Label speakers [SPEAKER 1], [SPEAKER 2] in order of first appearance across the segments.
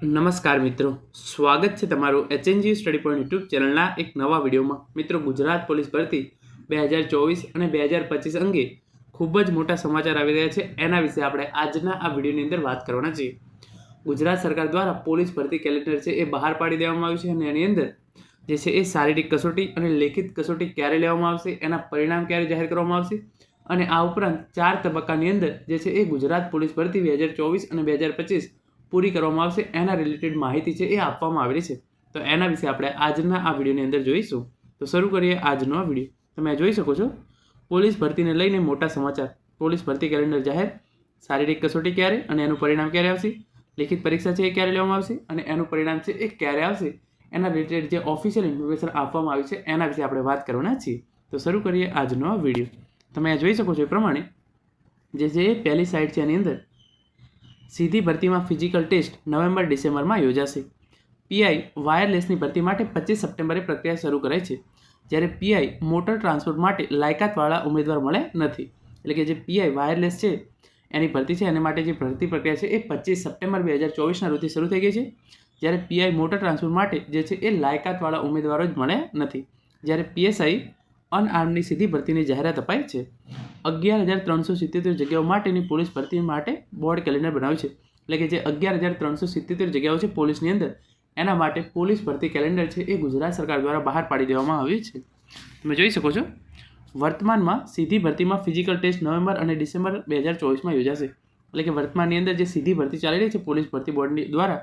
[SPEAKER 1] નમસ્કાર મિત્રો, સ્વાગત છે તમારું એચએનજી સ્ટડી પોઈન્ટ યુટ્યુબ ચેનલના એક નવા વિડીયોમાં. મિત્રો, ગુજરાત પોલીસ ભરતી 2024 અને 2025 અંગે ખૂબ જ મોટા સમાચાર આવી રહ્યા છે. એના વિશે આપણે આજના આ વિડીયોની અંદર વાત કરવાના છીએ. ગુજરાત સરકાર દ્વારા પોલીસ ભરતી કેલેન્ડર છે એ બહાર પાડી દેવામાં આવ્યું છે અને એની અંદર જે છે એ શારીરિક કસોટી અને લેખિત કસોટી ક્યારે લેવામાં આવશે, એના પરિણામ ક્યારે જાહેર કરવામાં આવશે અને આ ઉપરાંત 4 તબક્કાની અંદર જે છે એ ગુજરાત પોલીસ ભરતી 2024 અને 2025 પૂરી કરવામાં આવશે એના રિલેટેડ માહિતી છે એ આપવામાં આવેલી છે. તો એના વિશે આપણે આજના આ વિડીયોની અંદર જોઈશું. તો શરૂ કરીએ આજનો આ વિડીયો. તમે જોઈ શકો છો, પોલીસ ભરતીને લઈને મોટા સમાચાર. પોલીસ ભરતી કેલેન્ડર જાહેર, શારીરિક કસોટી ક્યારે અને એનું પરિણામ ક્યારે આવશે, લેખિત પરીક્ષા છે એ ક્યારે લેવામાં આવશે અને એનું પરિણામ છે એ ક્યારે આવશે, એના રિલેટેડ જે ઓફિશિયલ ઇન્ફોર્મેશન આપવામાં આવી છે એના વિશે આપણે વાત કરવાના છીએ. તો શરૂ કરીએ આજનો આ વિડીયો. તમે જોઈ શકો છો એ પ્રમાણે જે છે એ પહેલી સાઇડ છે એની અંદર સીધી ભરતીમાં ફિઝિકલ ટેસ્ટ નવેમ્બર-ડિસેમ્બરમાં યોજાશે. પીઆઈ વાયરલેસની ભરતી માટે 25 સપ્ટેમ્બરે પ્રક્રિયા શરૂ કરાઈ છે. જ્યારે પીઆઈ મોટર ટ્રાન્સપોર્ટ માટે લાયકાતવાળા ઉમેદવાર મળે નથી. એટલે કે જે પીઆઈ વાયરલેસ છે એની ભરતી છે એના માટે જે ભરતી પ્રક્રિયા છે એ 25 સપ્ટેમ્બર 2024ના રોજથી શરૂ થઈ ગઈ છે. જ્યારે પીઆઈ મોટર ટ્રાન્સપોર્ટ માટે જે છે એ લાયકાતવાળા ઉમેદવારો જ મળે નથી. જ્યારે પીએસઆઈ અનઆર્મની સીધી ભરતીની જાહેરાત અપાઈ છે. 11,377 જગ્યાઓ માટેની પોલીસ ભરતી માટે બોર્ડ કેલેન્ડર બનાવ્યું છે. એટલે કે જે 11,377 જગ્યાઓ છે પોલીસની અંદર, એના માટે પોલીસ ભરતી કેલેન્ડર છે એ ગુજરાત સરકાર દ્વારા બહાર પાડી દેવામાં આવ્યું છે. તમે જોઈ શકો છો, વર્તમાનમાં સીધી ભરતીમાં ફિઝિકલ ટેસ્ટ નવેમ્બર અને ડિસેમ્બર 2024માં યોજાશે. એટલે કે વર્તમાનની અંદર જે સીધી ભરતી ચાલી રહી છે પોલીસ ભરતી બોર્ડની દ્વારા,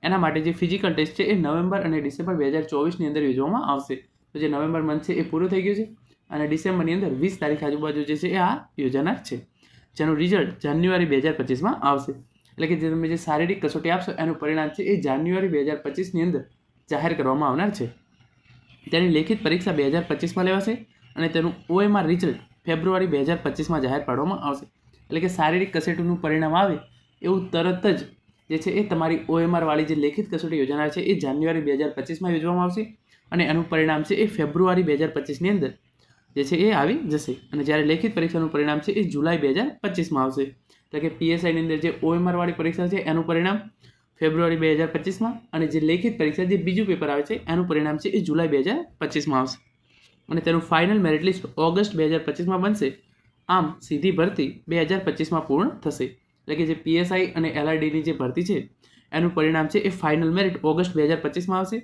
[SPEAKER 1] એના માટે જે ફિઝિકલ ટેસ્ટ છે એ નવેમ્બર અને ડિસેમ્બર 2024ની અંદર યોજવામાં આવશે. તો જે નવેમ્બર મંથ છે એ પૂરું થઈ ગયું છે અને ડિસેમ્બરની અંદર 20 તારીખ આજુબાજુ જે છે એ આ યોજાનાર છે, જેનું રિઝલ્ટ જાન્યુઆરી 2025માં આવશે. એટલે કે જે તમે જે શારીરિક કસોટી આપશો એનું પરિણામ છે એ જાન્યુઆરી 2025ની અંદર જાહેર કરવામાં આવનાર છે. તેની લેખિત પરીક્ષા 2025માં લેવાશે અને તેનું ઓએમઆર રિઝલ્ટ ફેબ્રુઆરી 2025માં જાહેર પાડવામાં આવશે. એટલે કે શારીરિક કસોટીનું પરિણામ આવે એવું તરત જ જે છે એ તમારી ઓએમઆર વાળી જે લેખિત કસોટી યોજાનાર છે એ જાન્યુઆરી 2025માં યોજવામાં આવશે અને એનું પરિણામ છે એ ફેબ્રુઆરી 2025ની અંદર જે છે એ આવી જશે. અને જ્યારે લેખિત પરીક્ષાનું પરિણામ છે એ જુલાઈ 2025માં આવશે. એટલે કે પીએસઆઈની અંદર જે ઓએમઆર વાળી પરીક્ષા છે એનું પરિણામ ફેબ્રુઆરી 2025માં અને જે લેખિત પરીક્ષા જે બીજું પેપર આવે છે એનું પરિણામ છે એ જુલાઈ 2025માં આવશે અને તેનું ફાઇનલ મેરિટ લિસ્ટ ઓગસ્ટ 2025માં બનશે. આમ સીધી ભરતી 2025માં પૂર્ણ થશે. એટલે કે જે પીએસઆઈ અને એલઆરડીની જે ભરતી છે એનું પરિણામ છે એ ફાઇનલ મેરિટ ઓગસ્ટ 2025માં આવશે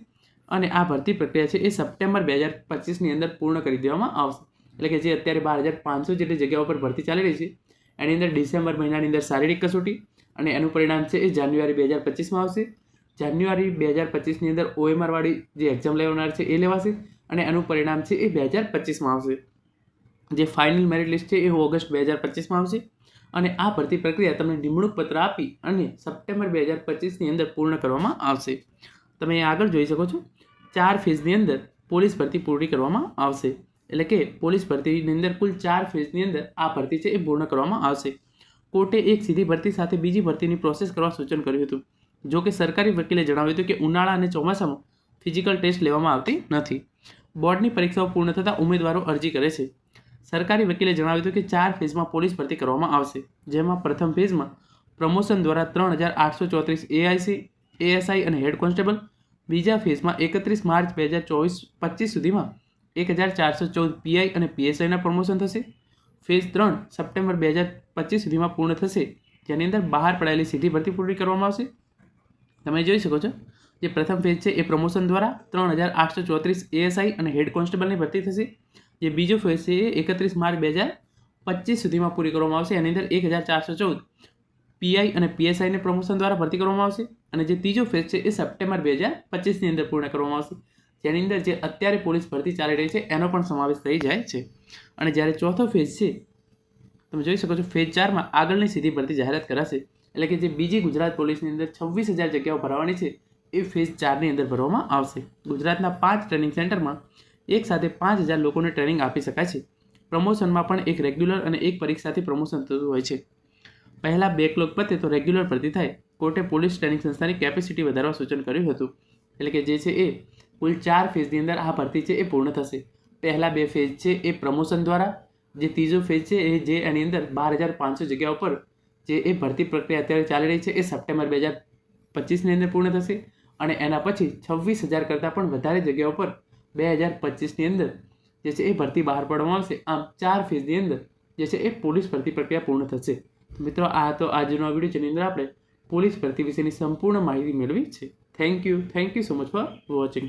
[SPEAKER 1] અને આ ભરતી પ્રક્રિયા છે એ સપ્ટેમ્બર 2025ની અંદર પૂર્ણ કરી દેવામાં આવશે. એટલે કે જે અત્યારે 12,500 જેટલી જગ્યાઓ પર ભરતી ચાલી રહી છે એની અંદર ડિસેમ્બર મહિનાની અંદર શારીરિક કસોટી અને એનું પરિણામ છે એ જાન્યુઆરી 2025માં આવશે. જાન્યુઆરી 2025ની અંદર ઓએમઆર વાળી જે એક્ઝામ લેવાનાર છે એ લેવાશે અને એનું પરિણામ છે એ 2025માં આવશે. જે ફાઇનલ મેરિટ લિસ્ટ છે એ ઓગસ્ટ 2025માં આવશે અને આ ભરતી પ્રક્રિયા તમને નિમણૂક પત્ર આપી અને સપ્ટેમ્બર 2025ની અંદર પૂર્ણ કરવામાં આવશે. તમે અહીં આગળ જોઈ શકો છો, 4 ફેઝની અંદર પોલીસ ભરતી પૂરી કરવામાં આવશે. એટલે કે પોલીસ ભરતીની અંદર કુલ 4 ફેઝની અંદર આ ભરતી છે એ પૂર્ણ કરવામાં આવશે. કોર્ટે એક સીધી ભરતી સાથે બીજી ભરતીની પ્રોસેસ કરવા સૂચન કર્યું હતું. જો કે સરકારી વકીલે જણાવ્યું હતું કે ઉનાળા અને ચોમાસામાં ફિઝિકલ ટેસ્ટ લેવામાં આવતી નથી. બોર્ડની પરીક્ષાઓ પૂર્ણ થતાં ઉમેદવારો અરજી કરે છે. સરકારી વકીલે જણાવ્યું હતું કે 4 ફેઝમાં પોલીસ ભરતી કરવામાં આવશે, જેમાં પ્રથમ ફેઝમાં પ્રમોશન દ્વારા 3,834 એએસઆઈ અને હેડ કોન્સ્ટેબલ, બીજા ફેઝમાં 31 માર્ચ 2025 સુધીમાં 1,414 પીઆઈ અને પીએસઆઈના પ્રમોશન થશે. ફેઝ 3 સપ્ટેમ્બર 2025 સુધીમાં પૂર્ણ થશે, જેની અંદર બહાર પડાયેલી સીધી ભરતી પૂરી કરવામાં આવશે. તમે જોઈ શકો છો, જે પ્રથમ ફેઝ છે એ પ્રમોશન દ્વારા 3,834 એએસઆઈ અને હેડ કોન્સ્ટેબલની ભરતી થશે. જે બીજો ફેઝ છે એ 31 માર્ચ 2025 સુધીમાં પૂરી કરવામાં આવશે. એની અંદર 1,414 પીઆઈ અને પીએસઆઈને પ્રમોશન દ્વારા ભરતી કરવામાં આવશે. અને જે ત્રીજો ફેઝ છે એ સપ્ટેમ્બર 2025ની અંદર પૂર્ણ કરવામાં આવશે, જેની અંદર જે અત્યારે પોલીસ ભરતી ચાલી રહી છે એનો પણ સમાવેશ થઈ જાય છે. અને જ્યારે ચોથો ફેઝ છે તમે જોઈ શકો છો, ફેઝ 4માં આગળની સીધી ભરતી જાહેરાત કરાશે. એટલે કે જે બીજી ગુજરાત પોલીસની અંદર 26,000 જગ્યાઓ ભરવાની છે એ ફેઝ 4ની અંદર ભરવામાં આવશે. ગુજરાતના 5 ટ્રેનિંગ સેન્ટરમાં એક સાથે 5,000 લોકોને ટ્રેનિંગ આપી શકાય છે. પ્રમોશનમાં પણ એક રેગ્યુલર અને એક પરીક્ષાથી પ્રમોશન થતું હોય છે. પહેલાં બેકલોગ પતે તો રેગ્યુલર ભરતી થાય. કોર્ટે પોલીસ ટ્રેનિંગ સંસ્થાની કેપેસિટી વધારવા સૂચન કર્યું હતું. એટલે કે જે છે એ કુલ 4 ફેઝની અંદર આ ભરતી છે એ પૂર્ણ થશે. પહેલા 2 ફેઝ છે એ પ્રમોશન દ્વારા, જે ત્રીજો ફેઝ છે એ જે એની અંદર 12,500 જગ્યાઓ પર જે એ ભરતી પ્રક્રિયા અત્યારે ચાલી રહી છે એ સપ્ટેમ્બર 2025ની અંદર પૂર્ણ થશે અને એના પછી 26,000 કરતાં પણ વધારે જગ્યાઓ પર 2025ની અંદર જે છે એ ભરતી બહાર પાડવામાં આવશે. આમ 4 ફેઝની અંદર જે છે એ પોલીસ ભરતી પ્રક્રિયા પૂર્ણ થશે. મિત્રો આ તો આજનો વિડીયો જેની અંદર આપણે પોલીસ ભરતી વિશેની સંપૂર્ણ માહિતી મેળવી છે. Thank you so much for watching.